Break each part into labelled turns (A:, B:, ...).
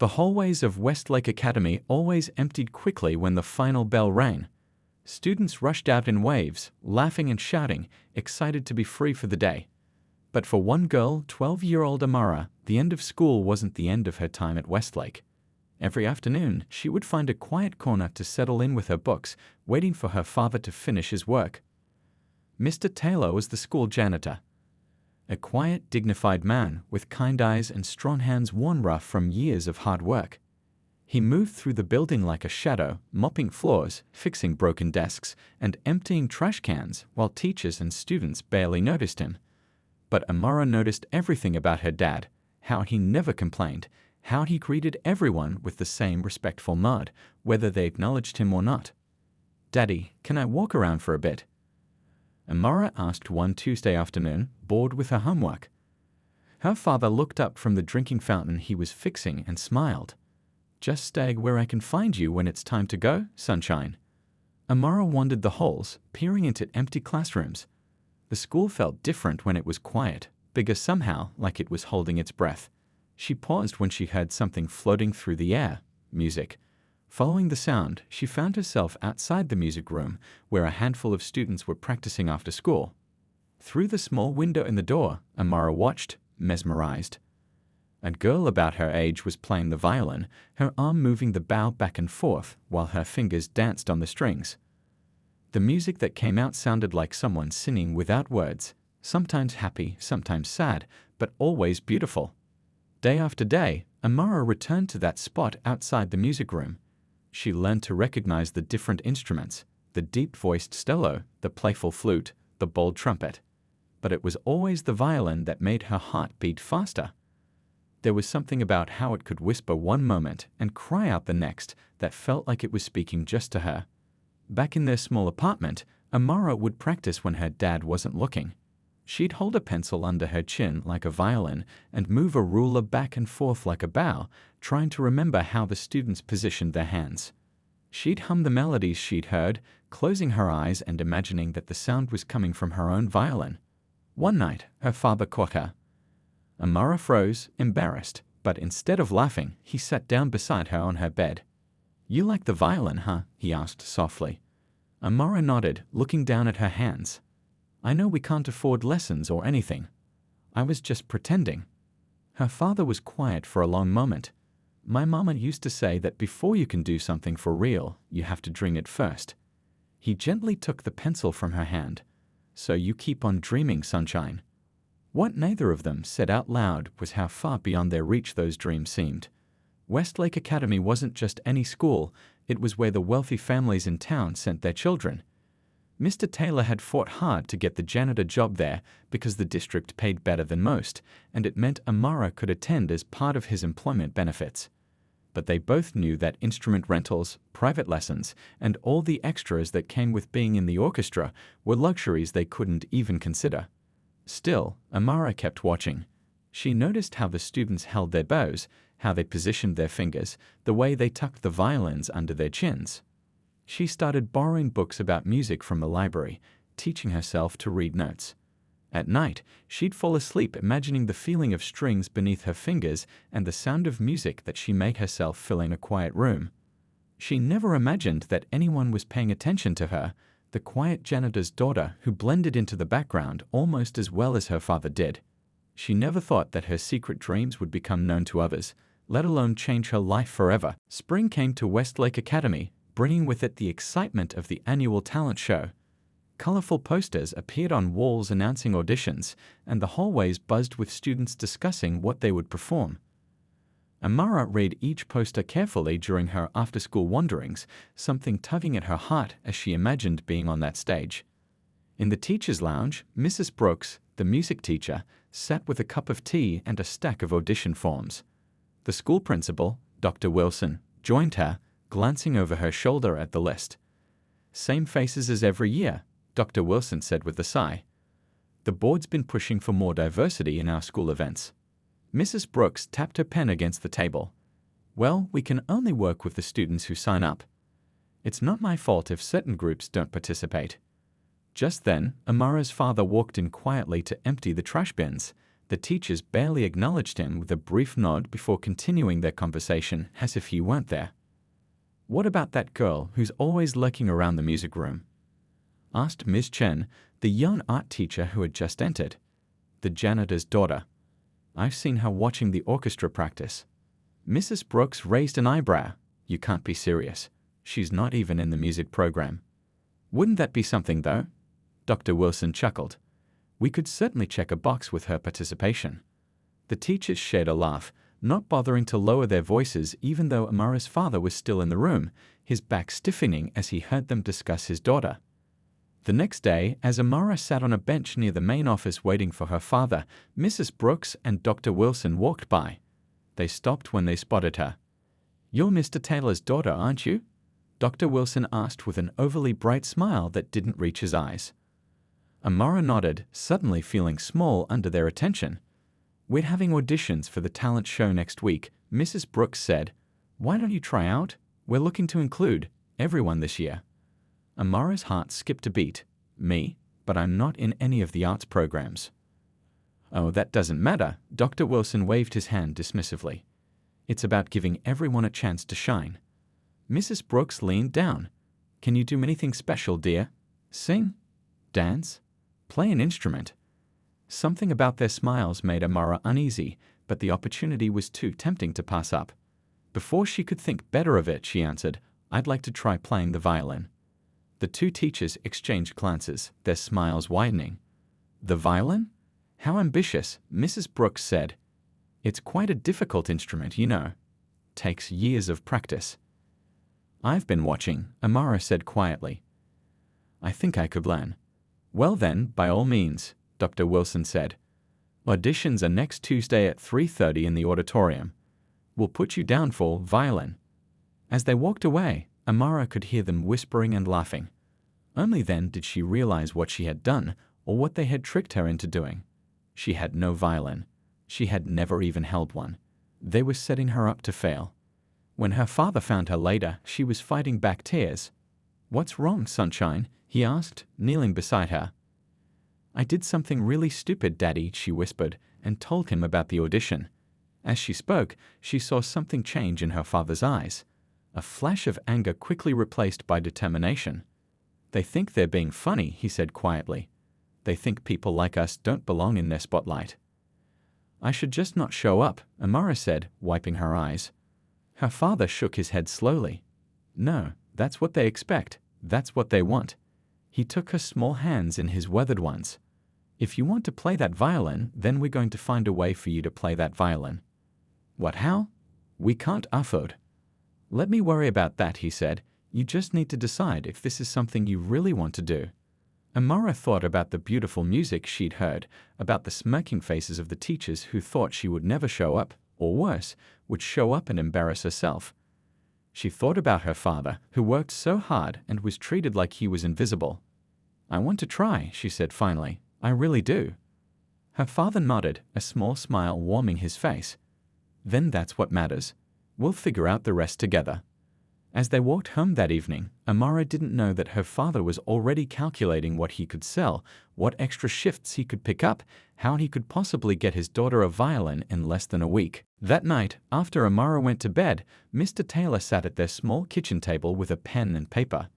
A: The hallways of Westlake Academy always emptied quickly when the final bell rang. Students rushed out in waves, laughing and shouting, excited to be free for the day. But for one girl, 12-year-old Amara, the end of school wasn't the end of her time at Westlake. Every afternoon, she would find a quiet corner to settle in with her books, waiting for her father to finish his work. Mr. Taylor was the school janitor. A quiet, dignified man with kind eyes and strong hands worn rough from years of hard work. He moved through the building like a shadow, mopping floors, fixing broken desks, and emptying trash cans while teachers and students barely noticed him. But Amara noticed everything about her dad, how he never complained, how he greeted everyone with the same respectful nod, whether they acknowledged him or not. "Daddy, can I walk around for a bit?" Amara asked one Tuesday afternoon, bored with her homework. Her father looked up from the drinking fountain he was fixing and smiled. "Just stay where I can find you when it's time to go, sunshine." Amara wandered the halls, peering into empty classrooms. The school felt different when it was quiet, bigger somehow, like it was holding its breath. She paused when she heard something floating through the air, music. Following the sound, she found herself outside the music room, where a handful of students were practicing after school. Through the small window in the door, Amara watched, mesmerized. A girl about her age was playing the violin, her arm moving the bow back and forth while her fingers danced on the strings. The music that came out sounded like someone singing without words, sometimes happy, sometimes sad, but always beautiful. Day after day, Amara returned to that spot outside the music room. She learned to recognize the different instruments, the deep-voiced cello, the playful flute, the bold trumpet. But it was always the violin that made her heart beat faster. There was something about how it could whisper one moment and cry out the next that felt like it was speaking just to her. Back in their small apartment, Amara would practice when her dad wasn't looking. She'd hold a pencil under her chin like a violin and move a ruler back and forth like a bow, trying to remember how the students positioned their hands. She'd hum the melodies she'd heard, closing her eyes and imagining that the sound was coming from her own violin. One night, her father caught her. Amara froze, embarrassed, but instead of laughing, he sat down beside her on her bed. "You like the violin, huh?" he asked softly. Amara nodded, looking down at her hands. "I know we can't afford lessons or anything. I was just pretending." Her father was quiet for a long moment. "My mama used to say that before you can do something for real, you have to dream it first." He gently took the pencil from her hand. "So you keep on dreaming, sunshine." What neither of them said out loud was how far beyond their reach those dreams seemed. Westlake Academy wasn't just any school, it was where the wealthy families in town sent their children. Mr. Taylor had fought hard to get the janitor job there because the district paid better than most, and it meant Amara could attend as part of his employment benefits. But they both knew that instrument rentals, private lessons, and all the extras that came with being in the orchestra were luxuries they couldn't even consider. Still, Amara kept watching. She noticed how the students held their bows, how they positioned their fingers, the way they tucked the violins under their chins. She started borrowing books about music from the library, teaching herself to read notes. At night, she'd fall asleep imagining the feeling of strings beneath her fingers and the sound of music that she made herself fill in a quiet room. She never imagined that anyone was paying attention to her, the quiet janitor's daughter who blended into the background almost as well as her father did. She never thought that her secret dreams would become known to others, let alone change her life forever. Spring came to Westlake Academy, bringing with it the excitement of the annual talent show. Colorful posters appeared on walls announcing auditions, and the hallways buzzed with students discussing what they would perform. Amara read each poster carefully during her after-school wanderings, something tugging at her heart as she imagined being on that stage. In the teacher's lounge, Mrs. Brooks, the music teacher, sat with a cup of tea and a stack of audition forms. The school principal, Dr. Wilson, joined her, glancing over her shoulder at the list. "Same faces as every year," Dr. Wilson said with a sigh. "The board's been pushing for more diversity in our school events." Mrs. Brooks tapped her pen against the table. "Well, we can only work with the students who sign up. It's not my fault if certain groups don't participate." Just then, Amara's father walked in quietly to empty the trash bins. The teachers barely acknowledged him with a brief nod before continuing their conversation as if he weren't there. "What about that girl who's always lurking around the music room?" asked Ms. Chen, the young art teacher who had just entered. "The janitor's daughter. I've seen her watching the orchestra practice." Mrs. Brooks raised an eyebrow. "You can't be serious. She's not even in the music program." "Wouldn't that be something, though?" Dr. Wilson chuckled. "We could certainly check a box with her participation." The teachers shared a laugh, not bothering to lower their voices even though Amara's father was still in the room, his back stiffening as he heard them discuss his daughter. The next day, as Amara sat on a bench near the main office waiting for her father, Mrs. Brooks and Dr. Wilson walked by. They stopped when they spotted her. "You're Mr. Taylor's daughter, aren't you?" Dr. Wilson asked with an overly bright smile that didn't reach his eyes. Amara nodded, suddenly feeling small under their attention. "We're having auditions for the talent show next week," Mrs. Brooks said. "Why don't you try out? We're looking to include everyone this year." Amara's heart skipped a beat. "Me? But I'm not in any of the arts programs." "Oh, that doesn't matter," Dr. Wilson waved his hand dismissively. "It's about giving everyone a chance to shine." Mrs. Brooks leaned down. "Can you do anything special, dear? Sing? Dance? Play an instrument?" Something about their smiles made Amara uneasy, but the opportunity was too tempting to pass up. Before she could think better of it, she answered, "I'd like to try playing the violin." The two teachers exchanged glances, their smiles widening. "The violin? How ambitious," Mrs. Brooks said. "It's quite a difficult instrument, you know. Takes years of practice." "I've been watching," Amara said quietly. "I think I could learn." "Well then, by all means," Dr. Wilson said. "Auditions are next Tuesday at 3:30 in the auditorium. We'll put you down for violin." As they walked away, Amara could hear them whispering and laughing. Only then did she realize what she had done, or what they had tricked her into doing. She had no violin. She had never even held one. They were setting her up to fail. When her father found her later, she was fighting back tears. "What's wrong, sunshine?" he asked, kneeling beside her. "I did something really stupid, Daddy," she whispered, and told him about the audition. As she spoke, she saw something change in her father's eyes. A flash of anger quickly replaced by determination. "They think they're being funny," he said quietly. "They think people like us don't belong in their spotlight." "I should just not show up," Amara said, wiping her eyes. Her father shook his head slowly. "No, that's what they expect. That's what they want." He took her small hands in his weathered ones. "If you want to play that violin, then we're going to find a way for you to play that violin." "What, how?" "We can't afford." "Let me worry about that," he said. "You just need to decide if this is something you really want to do." Amara thought about the beautiful music she'd heard, about the smirking faces of the teachers who thought she would never show up, or worse, would show up and embarrass herself. She thought about her father, who worked so hard and was treated like he was invisible. "I want to try," she said finally. "I really do." Her father nodded, a small smile warming his face. "Then that's what matters. We'll figure out the rest together." As they walked home that evening, Amara didn't know that her father was already calculating what he could sell, what extra shifts he could pick up, how he could possibly get his daughter a violin in less than a week. That night, after Amara went to bed, Mr. Taylor sat at their small kitchen table with a pen and paper.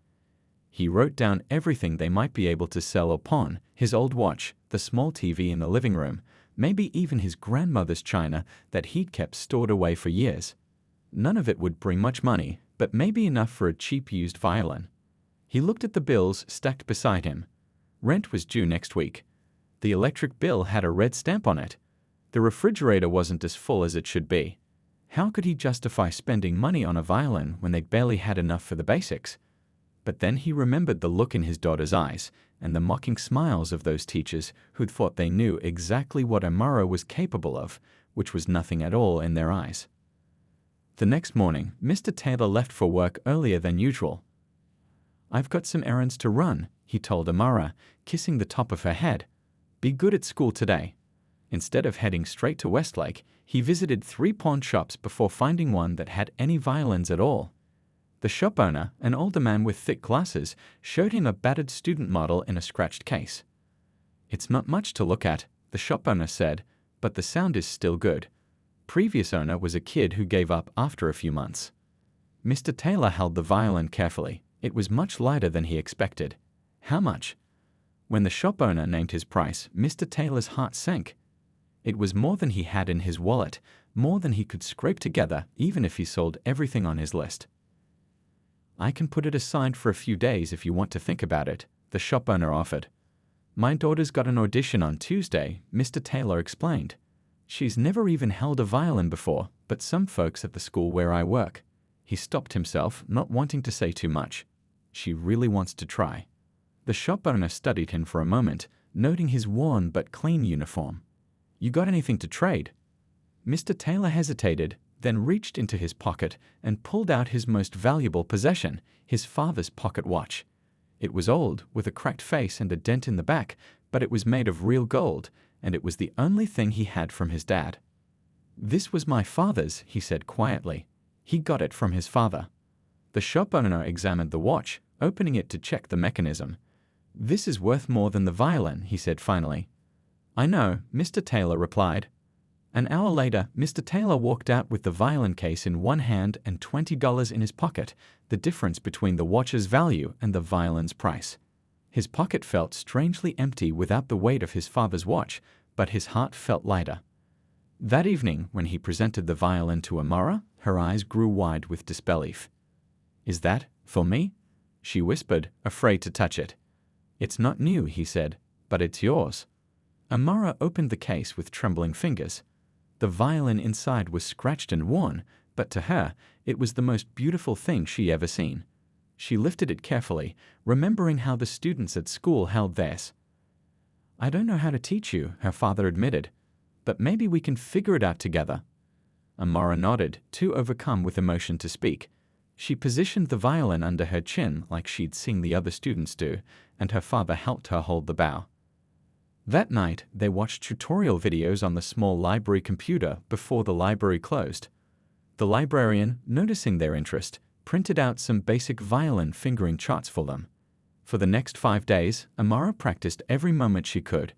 A: He wrote down everything they might be able to sell or pawn: his old watch, the small TV in the living room, maybe even his grandmother's china that he'd kept stored away for years. None of it would bring much money, but maybe enough for a cheap used violin. He looked at the bills stacked beside him. Rent was due next week. The electric bill had a red stamp on it. The refrigerator wasn't as full as it should be. How could he justify spending money on a violin when they barely had enough for the basics? But then he remembered the look in his daughter's eyes and the mocking smiles of those teachers who'd thought they knew exactly what Amara was capable of, which was nothing at all in their eyes. The next morning, Mr. Taylor left for work earlier than usual. "I've got some errands to run," he told Amara, kissing the top of her head. "Be good at school today." Instead of heading straight to Westlake, he visited 3 pawn shops before finding one that had any violins at all. The shop owner, an older man with thick glasses, showed him a battered student model in a scratched case. "It's not much to look at," the shop owner said, but the sound is still good. Previous owner was a kid who gave up after a few months. Mr. Taylor held the violin carefully. It was much lighter than he expected. How much? When the shop owner named his price, Mr. Taylor's heart sank. It was more than he had in his wallet, more than he could scrape together even if he sold everything on his list. "I can put it aside for a few days if you want to think about it," the shop owner offered. "My daughter's got an audition on Tuesday," Mr. Taylor explained. "She's never even held a violin before, but some folks at the school where I work." He stopped himself, not wanting to say too much. "She really wants to try." The shop owner studied him for a moment, noting his worn but clean uniform. "You got anything to trade?" Mr. Taylor hesitated, then reached into his pocket and pulled out his most valuable possession, his father's pocket watch. It was old, with a cracked face and a dent in the back, but it was made of real gold, and it was the only thing he had from his dad. "This was my father's," he said quietly. "He got it from his father." The shop owner examined the watch, opening it to check the mechanism. "This is worth more than the violin," he said finally. "I know," Mr. Taylor replied. An hour later, Mr. Taylor walked out with the violin case in one hand and $20 in his pocket, the difference between the watch's value and the violin's price. His pocket felt strangely empty without the weight of his father's watch, but his heart felt lighter. That evening, when he presented the violin to Amara, her eyes grew wide with disbelief. "Is that for me?" she whispered, afraid to touch it. "It's not new," he said, "but it's yours." Amara opened the case with trembling fingers. The violin inside was scratched and worn, but to her, it was the most beautiful thing she ever seen. She lifted it carefully, remembering how the students at school held theirs. "I don't know how to teach you," her father admitted, "but maybe we can figure it out together." Amara nodded, too overcome with emotion to speak. She positioned the violin under her chin like she'd seen the other students do, and her father helped her hold the bow. That night, they watched tutorial videos on the small library computer before the library closed. The librarian, noticing their interest, printed out some basic violin fingering charts for them. For the next 5 days, Amara practiced every moment she could.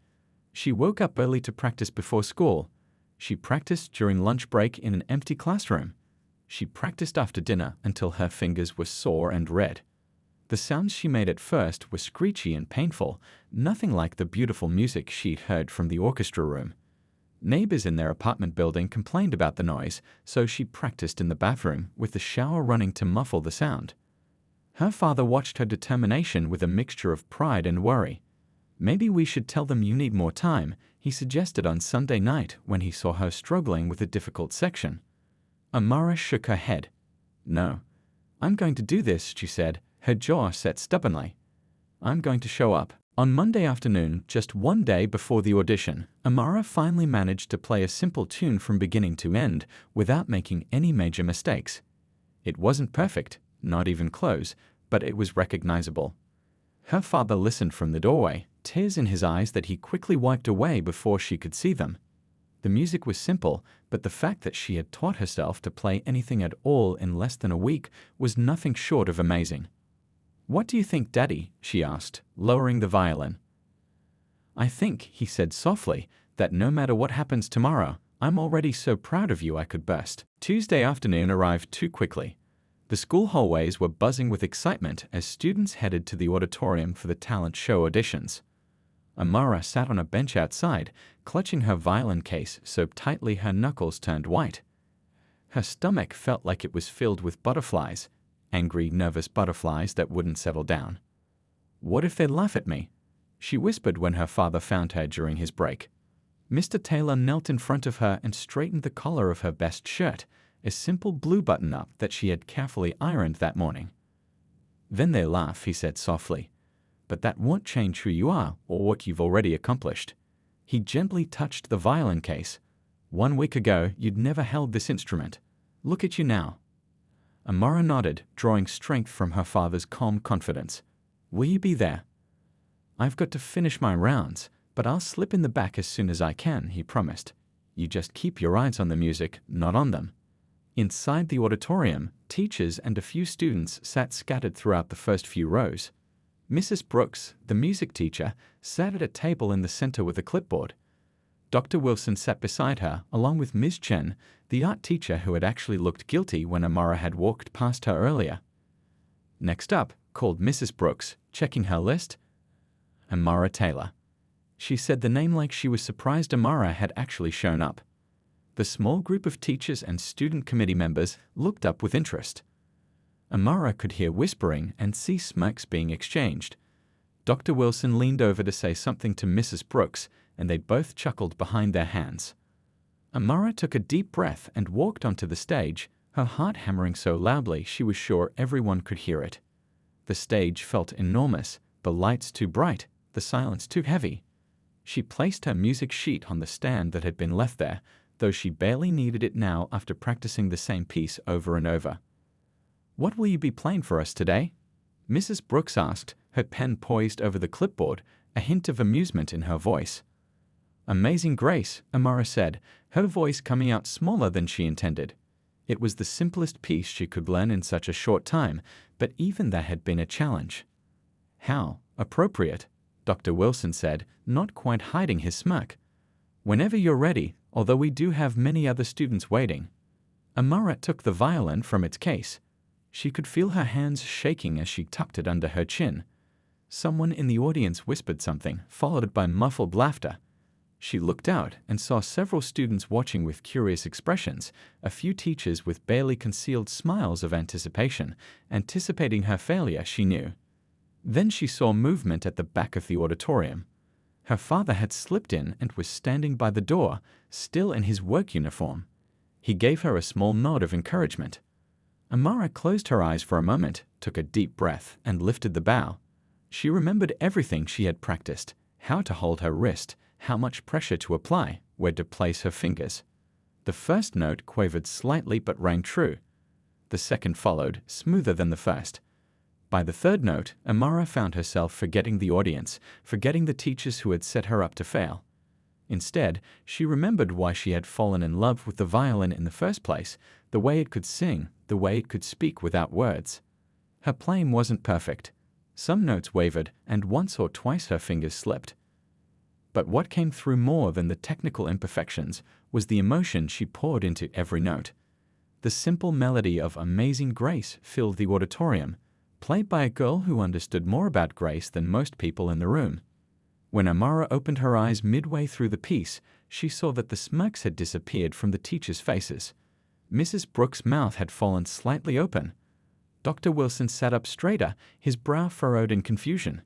A: She woke up early to practice before school. She practiced during lunch break in an empty classroom. She practiced after dinner until her fingers were sore and red. The sounds she made at first were screechy and painful, nothing like the beautiful music she'd heard from the orchestra room. Neighbors in their apartment building complained about the noise, so she practiced in the bathroom, with the shower running to muffle the sound. Her father watched her determination with a mixture of pride and worry. "Maybe we should tell them you need more time," he suggested on Sunday night when he saw her struggling with a difficult section. Amara shook her head. "No. I'm going to do this," she said, her jaw set stubbornly. "I'm going to show up." On Monday afternoon, just one day before the audition, Amara finally managed to play a simple tune from beginning to end without making any major mistakes. It wasn't perfect, not even close, but it was recognizable. Her father listened from the doorway, tears in his eyes that he quickly wiped away before she could see them. The music was simple, but the fact that she had taught herself to play anything at all in less than a week was nothing short of amazing. "What do you think, Daddy?" she asked, lowering the violin. "I think," he said softly, "that no matter what happens tomorrow, I'm already so proud of you I could burst." Tuesday afternoon arrived too quickly. The school hallways were buzzing with excitement as students headed to the auditorium for the talent show auditions. Amara sat on a bench outside, clutching her violin case so tightly her knuckles turned white. Her stomach felt like it was filled with butterflies, angry, nervous butterflies that wouldn't settle down. "What if they laugh at me?" she whispered when her father found her during his break. Mr. Taylor knelt in front of her and straightened the collar of her best shirt, a simple blue button-up that she had carefully ironed that morning. "Then they laugh," he said softly. "But that won't change who you are or what you've already accomplished." He gently touched the violin case. "1 week ago, you'd never held this instrument. Look at you now." Amara nodded, drawing strength from her father's calm confidence. "Will you be there?" "I've got to finish my rounds, but I'll slip in the back as soon as I can," he promised. "You just keep your eyes on the music, not on them." Inside the auditorium, teachers and a few students sat scattered throughout the first few rows. Mrs. Brooks, the music teacher, sat at a table in the center with a clipboard. Dr. Wilson sat beside her, along with Ms. Chen, the art teacher who had actually looked guilty when Amara had walked past her earlier. Next up, called Mrs. Brooks, checking her list, Amara Taylor. She said the name like she was surprised Amara had actually shown up. The small group of teachers and student committee members looked up with interest. Amara could hear whispering and see smirks being exchanged. Dr. Wilson leaned over to say something to Mrs. Brooks, and they both chuckled behind their hands. Amara took a deep breath and walked onto the stage, her heart hammering so loudly she was sure everyone could hear it. The stage felt enormous, the lights too bright, the silence too heavy. She placed her music sheet on the stand that had been left there, though she barely needed it now after practicing the same piece over and over. "What will you be playing for us today?" Mrs. Brooks asked, her pen poised over the clipboard, a hint of amusement in her voice. "Amazing Grace," Amara said, her voice coming out smaller than she intended. It was the simplest piece she could learn in such a short time, but even that had been a challenge. "How appropriate," Dr. Wilson said, not quite hiding his smirk. "Whenever you're ready, although we do have many other students waiting." Amara took the violin from its case. She could feel her hands shaking as she tucked it under her chin. Someone in the audience whispered something, followed by muffled laughter. She looked out and saw several students watching with curious expressions, a few teachers with barely concealed smiles of anticipation, anticipating her failure, she knew. Then she saw movement at the back of the auditorium. Her father had slipped in and was standing by the door, still in his work uniform. He gave her a small nod of encouragement. Amara closed her eyes for a moment, took a deep breath, and lifted the bow. She remembered everything she had practiced, how to hold her wrist, how much pressure to apply, where to place her fingers. The first note quavered slightly but rang true. The second followed, smoother than the first. By the third note, Amara found herself forgetting the audience, forgetting the teachers who had set her up to fail. Instead, she remembered why she had fallen in love with the violin in the first place, the way it could sing, the way it could speak without words. Her playing wasn't perfect. Some notes wavered, and once or twice her fingers slipped. But what came through more than the technical imperfections was the emotion she poured into every note. The simple melody of Amazing Grace filled the auditorium, played by a girl who understood more about Grace than most people in the room. When Amara opened her eyes midway through the piece, she saw that the smirks had disappeared from the teachers' faces. Mrs. Brooks' mouth had fallen slightly open. Dr. Wilson sat up straighter, his brow furrowed in confusion.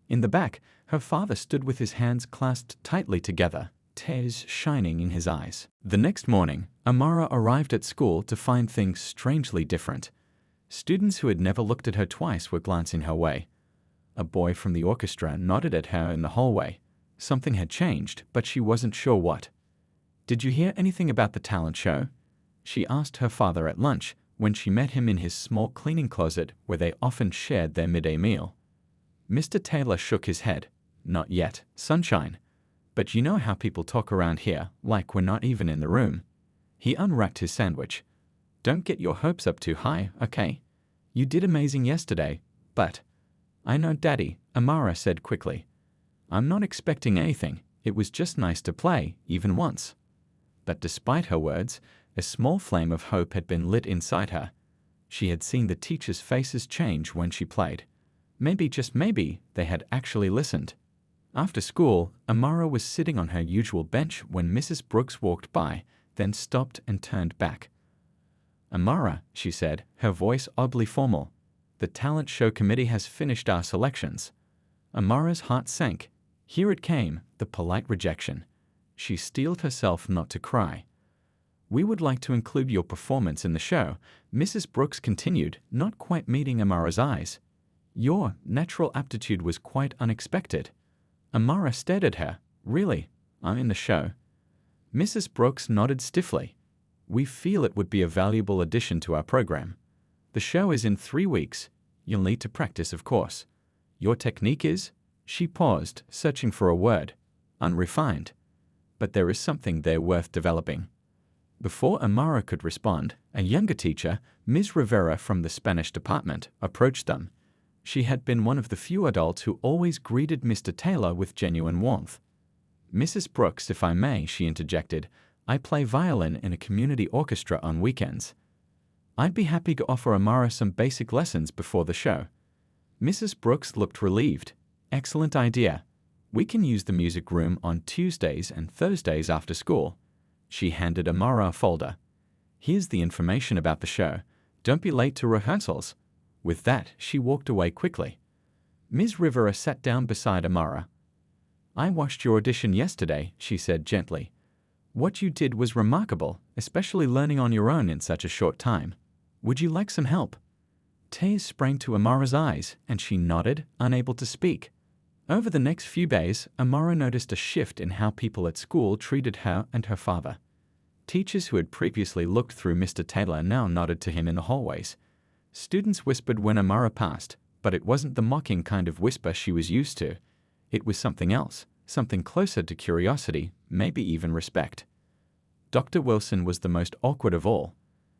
A: In the back, her father stood with his hands clasped tightly together, tears shining in his eyes. The next morning, Amara arrived at school to find things strangely different. Students who had never looked at her twice were glancing her way. A boy from the orchestra nodded at her in the hallway. Something had changed, but she wasn't sure what. "Did you hear anything about the talent show?" she asked her father at lunch when she met him in his small cleaning closet where they often shared their midday meal. Mr. Taylor shook his head. "Not yet, sunshine. But you know how people talk around here, like we're not even in the room." He unwrapped his sandwich. "Don't get your hopes up too high, okay? You did amazing yesterday, but—" "I know, Daddy," Amara said quickly. "I'm not expecting anything. It was just nice to play, even once." But despite her words, a small flame of hope had been lit inside her. She had seen the teachers' faces change when she played. Maybe, just maybe, they had actually listened. After school, Amara was sitting on her usual bench when Mrs. Brooks walked by, then stopped and turned back. "Amara," she said, her voice oddly formal, "the talent show committee has finished our selections." Amara's heart sank. Here it came, the polite rejection. She steeled herself not to cry. "We would like to include your performance in the show," Mrs. Brooks continued, not quite meeting Amara's eyes. "Your natural aptitude was quite unexpected." Amara stared at her. "Really? I'm in the show?" Mrs. Brooks nodded stiffly. "We feel it would be a valuable addition to our program. The show is in 3 weeks. You'll need to practice, of course. Your technique is—" She paused, searching for a word. "Unrefined. But there is something there worth developing." Before Amara could respond, a younger teacher, Ms. Rivera from the Spanish department, approached them. She had been one of the few adults who always greeted Mr. Taylor with genuine warmth. Mrs. Brooks, if I may, she interjected, I play violin in a community orchestra on weekends. I'd be happy to offer Amara some basic lessons before the show. Mrs. Brooks looked relieved. Excellent idea. We can use the music room on Tuesdays and Thursdays after school. She handed Amara a folder. Here's the information about the show. Don't be late to rehearsals. With that, she walked away quickly. Ms. Rivera sat down beside Amara. I watched your audition yesterday, she said gently. What you did was remarkable, especially learning on your own in such a short time. Would you like some help? Tears sprang to Amara's eyes, and she nodded, unable to speak. Over the next few days, Amara noticed a shift in how people at school treated her and her father. Teachers who had previously looked through Mr. Taylor now nodded to him in the hallways. Students whispered when Amara passed, but it wasn't the mocking kind of whisper she was used to. It was something else, something closer to curiosity, maybe even respect. Dr. Wilson was the most awkward of all.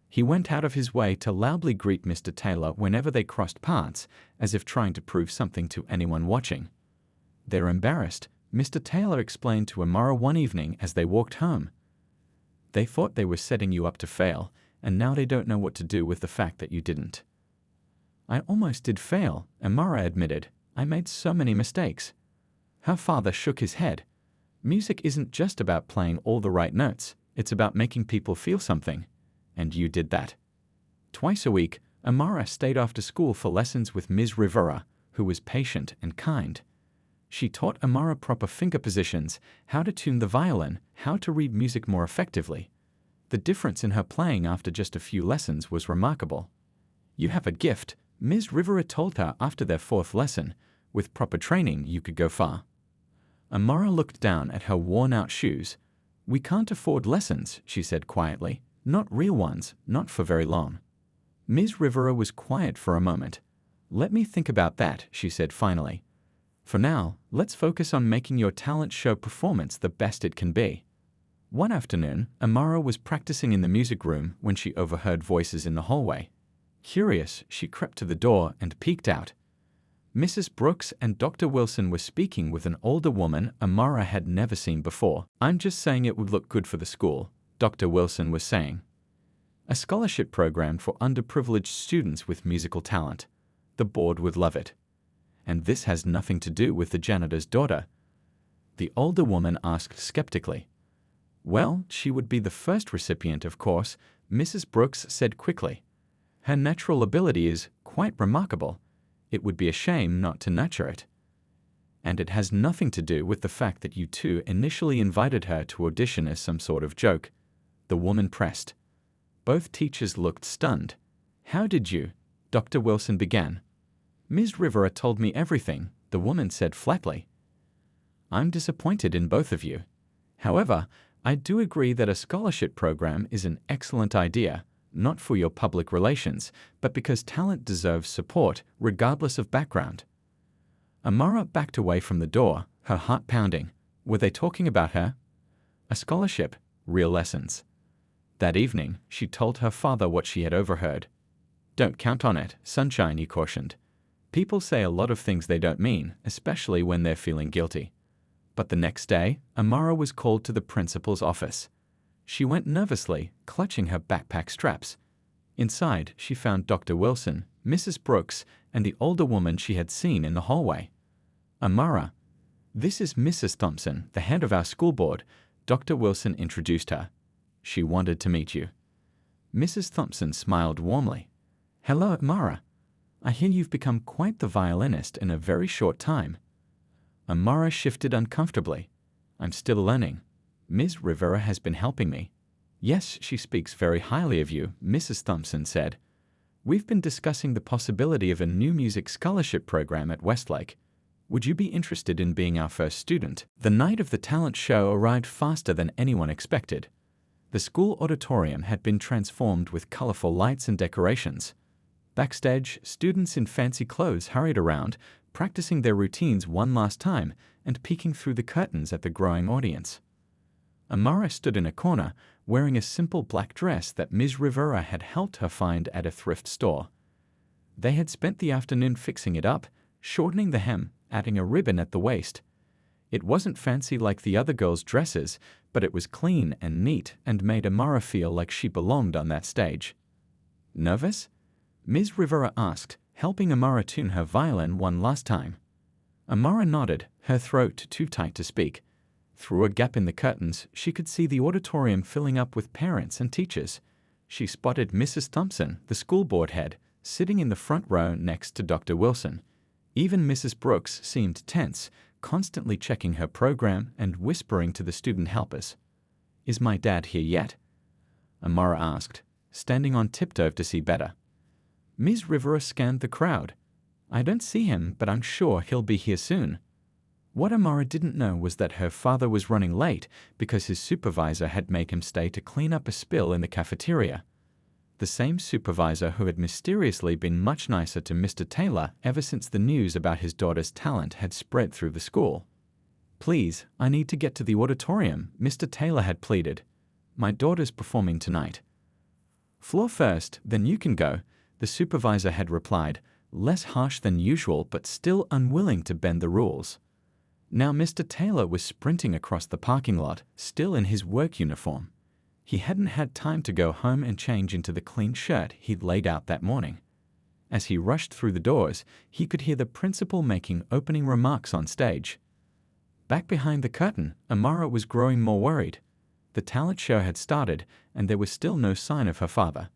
A: He went out of his way to loudly greet Mr. Taylor whenever they crossed paths, as if trying to prove something to anyone watching. They're embarrassed, Mr. Taylor explained to Amara one evening as they walked home. They thought they were setting you up to fail, and now they don't know what to do with the fact that you didn't. I almost did fail, Amara admitted. I made so many mistakes. Her father shook his head. Music isn't just about playing all the right notes, it's about making people feel something. And you did that. Twice a week, Amara stayed after school for lessons with Ms. Rivera, who was patient and kind. She taught Amara proper finger positions, how to tune the violin, how to read music more effectively. The difference in her playing after just a few lessons was remarkable. You have a gift, Ms. Rivera told her after their fourth lesson. With proper training, you could go far. Amara looked down at her worn-out shoes. We can't afford lessons, she said quietly. Not real ones, not for very long. Ms. Rivera was quiet for a moment. Let me think about that, she said finally. For now, let's focus on making your talent show performance the best it can be. One afternoon, Amara was practicing in the music room when she overheard voices in the hallway. Curious, she crept to the door and peeked out. Mrs. Brooks and Dr. Wilson were speaking with an older woman Amara had never seen before. I'm just saying it would look good for the school, Dr. Wilson was saying. A scholarship program for underprivileged students with musical talent. The board would love it. And this has nothing to do with the janitor's daughter. The older woman asked skeptically. Well, she would be the first recipient, of course, Mrs. Brooks said quickly. Her natural ability is quite remarkable. It would be a shame not to nurture it. And it has nothing to do with the fact that you two initially invited her to audition as some sort of joke. The woman pressed. Both teachers looked stunned. How did you? Dr. Wilson began. Ms. Rivera told me everything, the woman said flatly. I'm disappointed in both of you. However, I do agree that a scholarship program is an excellent idea, not for your public relations, but because talent deserves support, regardless of background. Amara backed away from the door, her heart pounding. Were they talking about her? A scholarship, real lessons. That evening, she told her father what she had overheard. Don't count on it, sunshine, he cautioned. People say a lot of things they don't mean, especially when they're feeling guilty. But the next day, Amara was called to the principal's office. She went nervously, clutching her backpack straps. Inside, she found Dr. Wilson, Mrs. Brooks, and the older woman she had seen in the hallway. Amara, this is Mrs. Thompson, the head of our school board. Dr. Wilson introduced her. She wanted to meet you. Mrs. Thompson smiled warmly. Hello, Amara. I hear you've become quite the violinist in a very short time. Amara shifted uncomfortably. I'm still learning. Ms. Rivera has been helping me. Yes, she speaks very highly of you, Mrs. Thompson said. We've been discussing the possibility of a new music scholarship program at Westlake. Would you be interested in being our first student? The night of the talent show arrived faster than anyone expected. The school auditorium had been transformed with colorful lights and decorations. Backstage, students in fancy clothes hurried around, practicing their routines one last time and peeking through the curtains at the growing audience. Amara stood in a corner, wearing a simple black dress that Ms. Rivera had helped her find at a thrift store. They had spent the afternoon fixing it up, shortening the hem, adding a ribbon at the waist. It wasn't fancy like the other girls' dresses, but it was clean and neat and made Amara feel like she belonged on that stage. Nervous? Ms. Rivera asked, helping Amara tune her violin one last time. Amara nodded, her throat too tight to speak. Through a gap in the curtains, she could see the auditorium filling up with parents and teachers. She spotted Mrs. Thompson, the school board head, sitting in the front row next to Dr. Wilson. Even Mrs. Brooks seemed tense, constantly checking her program and whispering to the student helpers. "Is my dad here yet?" Amara asked, standing on tiptoe to see better. Ms. Rivera scanned the crowd. "I don't see him, but I'm sure he'll be here soon." What Amara didn't know was that her father was running late because his supervisor had made him stay to clean up a spill in the cafeteria. The same supervisor who had mysteriously been much nicer to Mr. Taylor ever since the news about his daughter's talent had spread through the school. "Please, I need to get to the auditorium," Mr. Taylor had pleaded. "My daughter's performing tonight." "Floor first, then you can go," the supervisor had replied, less harsh than usual but still unwilling to bend the rules. Now Mr. Taylor was sprinting across the parking lot, still in his work uniform. He hadn't had time to go home and change into the clean shirt he'd laid out that morning. As he rushed through the doors, he could hear the principal making opening remarks on stage. Back behind the curtain, Amara was growing more worried. The talent show had started, and there was still no sign of her father.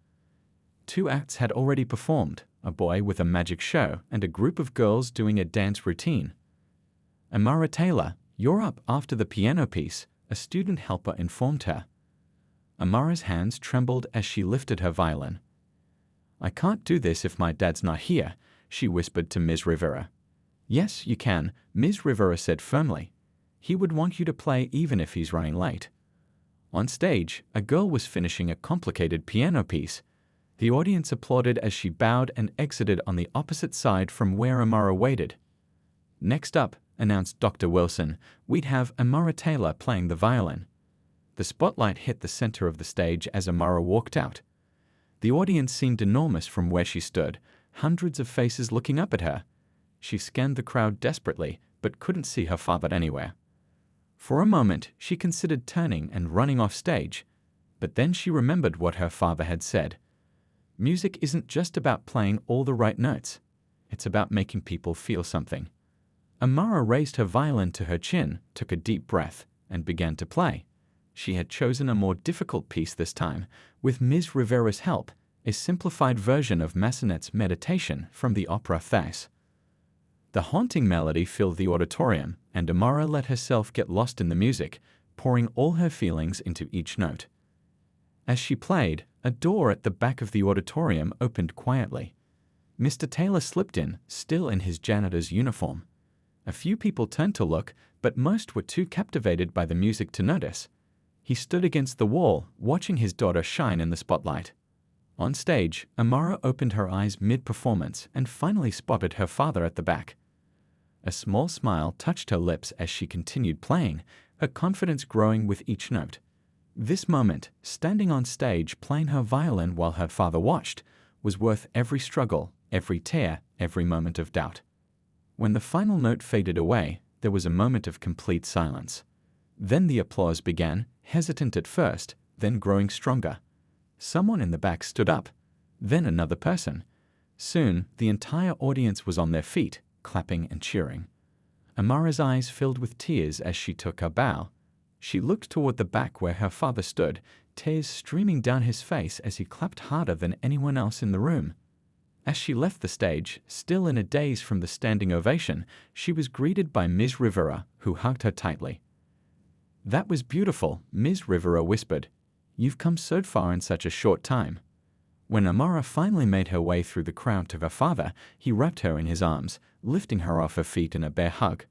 A: 2 acts had already performed, a boy with a magic show and a group of girls doing a dance routine. "Amara Taylor, you're up after the piano piece," a student helper informed her. Amara's hands trembled as she lifted her violin. "I can't do this if my dad's not here," she whispered to Ms. Rivera. "Yes, you can," Ms. Rivera said firmly. "He would want you to play even if he's running late." On stage, a girl was finishing a complicated piano piece. The audience applauded as she bowed and exited on the opposite side from where Amara waited. "Next up," announced Dr. Wilson, "we'd have Amara Taylor playing the violin." The spotlight hit the center of the stage as Amara walked out. The audience seemed enormous from where she stood, hundreds of faces looking up at her. She scanned the crowd desperately, but couldn't see her father anywhere. For a moment, she considered turning and running off stage, but then she remembered what her father had said. Music isn't just about playing all the right notes. It's about making people feel something. Amara raised her violin to her chin, took a deep breath, and began to play. She had chosen a more difficult piece this time, with Ms. Rivera's help, a simplified version of Massenet's Meditation from the opera Thais. The haunting melody filled the auditorium, and Amara let herself get lost in the music, pouring all her feelings into each note. As she played, a door at the back of the auditorium opened quietly. Mr. Taylor slipped in, still in his janitor's uniform. A few people turned to look, but most were too captivated by the music to notice. He stood against the wall, watching his daughter shine in the spotlight. On stage, Amara opened her eyes mid-performance and finally spotted her father at the back. A small smile touched her lips as she continued playing, her confidence growing with each note. This moment, standing on stage playing her violin while her father watched, was worth every struggle, every tear, every moment of doubt. When the final note faded away, there was a moment of complete silence. Then the applause began, hesitant at first, then growing stronger. Someone in the back stood up, then another person. Soon, the entire audience was on their feet, clapping and cheering. Amara's eyes filled with tears as she took her bow. She looked toward the back where her father stood, tears streaming down his face as he clapped harder than anyone else in the room. As she left the stage, still in a daze from the standing ovation, she was greeted by Ms. Rivera, who hugged her tightly. "That was beautiful," Ms. Rivera whispered. "You've come so far in such a short time." When Amara finally made her way through the crowd to her father, he wrapped her in his arms, lifting her off her feet in a bear hug.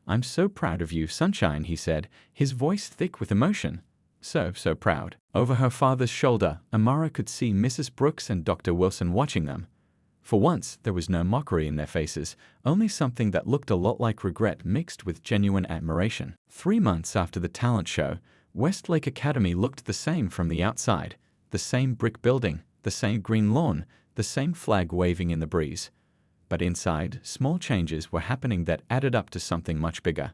A: "I'm so proud of you, Sunshine," he said, his voice thick with emotion. So proud. Over her father's shoulder, Amara could see Mrs. Brooks and Dr. Wilson watching them. For once, there was no mockery in their faces, only something that looked a lot like regret mixed with genuine admiration. 3 months after the talent show, Westlake Academy looked the same from the outside. The same brick building, the same green lawn, the same flag waving in the breeze. But inside, small changes were happening that added up to something much bigger.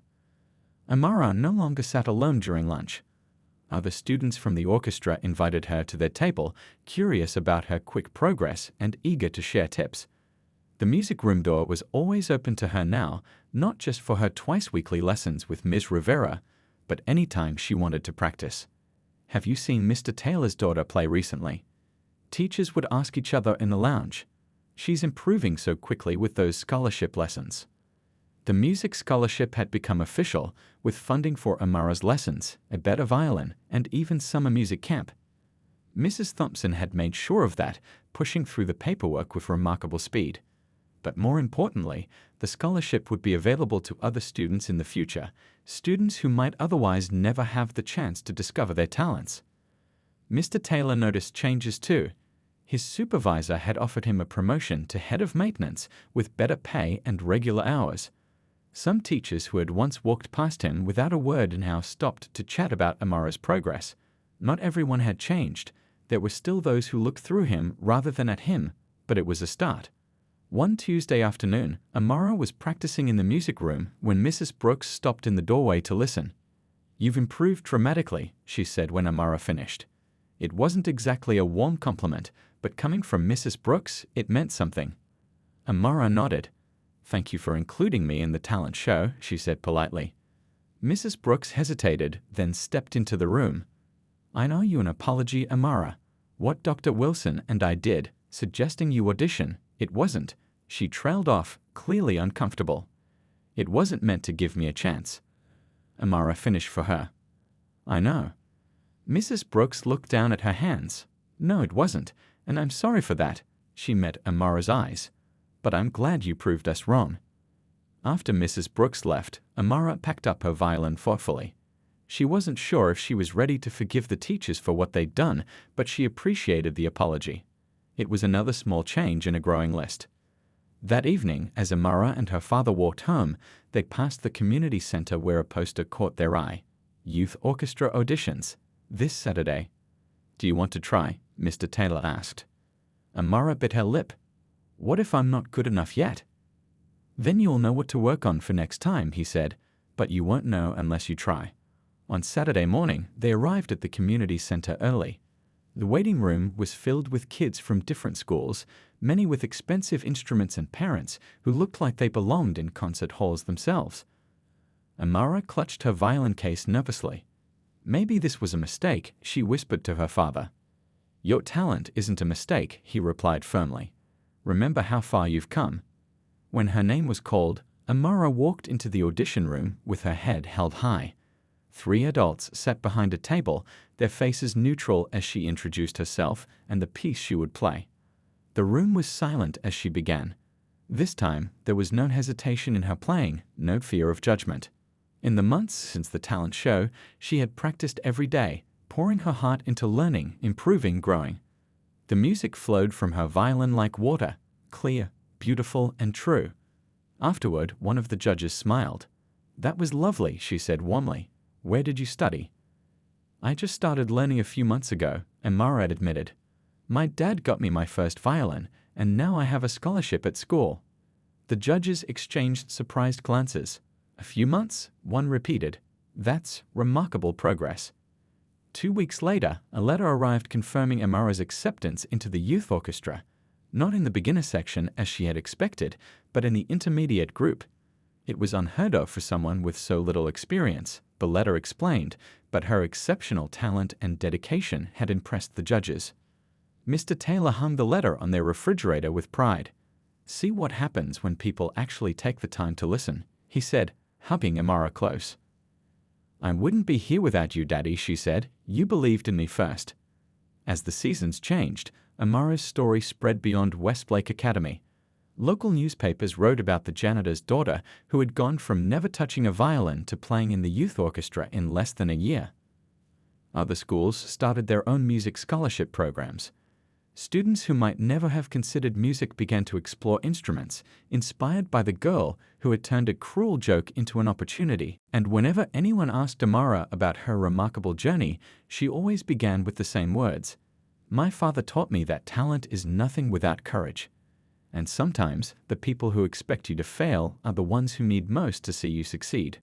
A: Amara no longer sat alone during lunch. Other students from the orchestra invited her to their table, curious about her quick progress and eager to share tips. The music room door was always open to her now, not just for her twice-weekly lessons with Ms. Rivera, but any time she wanted to practice. "Have you seen Mr. Taylor's daughter play recently?" Teachers would ask each other in the lounge. "She's improving so quickly with those scholarship lessons." The music scholarship had become official, with funding for Amara's lessons, a better violin, and even summer music camp. Mrs. Thompson had made sure of that, pushing through the paperwork with remarkable speed. But more importantly, the scholarship would be available to other students in the future, students who might otherwise never have the chance to discover their talents. Mr. Taylor noticed changes too. His supervisor had offered him a promotion to head of maintenance with better pay and regular hours. Some teachers who had once walked past him without a word now stopped to chat about Amara's progress. Not everyone had changed. There were still those who looked through him rather than at him, but it was a start. One Tuesday afternoon, Amara was practicing in the music room when Mrs. Brooks stopped in the doorway to listen. "You've improved dramatically," she said when Amara finished. It wasn't exactly a warm compliment, but coming from Mrs. Brooks, it meant something. Amara nodded. "Thank you for including me in the talent show," she said politely. Mrs. Brooks hesitated, then stepped into the room. "I owe you an apology, Amara. What Dr. Wilson and I did, suggesting you audition, it wasn't." She trailed off, clearly uncomfortable. "It wasn't meant to give me a chance." Amara finished for her. "I know." Mrs. Brooks looked down at her hands. "No, it wasn't, and I'm sorry for that." She met Amara's eyes. "But I'm glad you proved us wrong." After Mrs. Brooks left, Amara packed up her violin thoughtfully. She wasn't sure if she was ready to forgive the teachers for what they'd done, but she appreciated the apology. It was another small change in a growing list. That evening, as Amara and her father walked home, they passed the community center where a poster caught their eye. "Youth Orchestra Auditions, this Saturday." "Do you want to try?" Mr. Taylor asked. Amara bit her lip. "What if I'm not good enough yet?" "Then you'll know what to work on for next time," he said, "but you won't know unless you try." On Saturday morning, they arrived at the community center early. The waiting room was filled with kids from different schools, many with expensive instruments and parents who looked like they belonged in concert halls themselves. Amara clutched her violin case nervously. Maybe this was a mistake, she whispered to her father. "Your talent isn't a mistake," he replied firmly. "Remember how far you've come." When her name was called, Amara walked into the audition room with her head held high. 3 adults sat behind a table, their faces neutral as she introduced herself and the piece she would play. The room was silent as she began. This time, there was no hesitation in her playing, no fear of judgment. In the months since the talent show, she had practiced every day, pouring her heart into learning, improving, growing. The music flowed from her violin like water, clear, beautiful, and true. Afterward, one of the judges smiled. "That was lovely," she said warmly. "Where did you study?" "I just started learning a few months ago," Amara admitted. "My dad got me my first violin, and now I have a scholarship at school." The judges exchanged surprised glances. "A few months?" one repeated. "That's remarkable progress." 2 weeks later, a letter arrived confirming Amara's acceptance into the youth orchestra, not in the beginner section as she had expected, but in the intermediate group. It was unheard of for someone with so little experience, the letter explained, but her exceptional talent and dedication had impressed the judges. Mr. Taylor hung the letter on their refrigerator with pride. "See what happens when people actually take the time to listen," he said, hugging Amara close. "I wouldn't be here without you, Daddy," she said. "You believed in me first." As the seasons changed, Amara's story spread beyond Westlake Academy. Local newspapers wrote about the janitor's daughter who had gone from never touching a violin to playing in the youth orchestra in less than a year. Other schools started their own music scholarship programs. Students who might never have considered music began to explore instruments, inspired by the girl who had turned a cruel joke into an opportunity. And whenever anyone asked Amara about her remarkable journey, she always began with the same words. "My father taught me that talent is nothing without courage. And sometimes the people who expect you to fail are the ones who need most to see you succeed."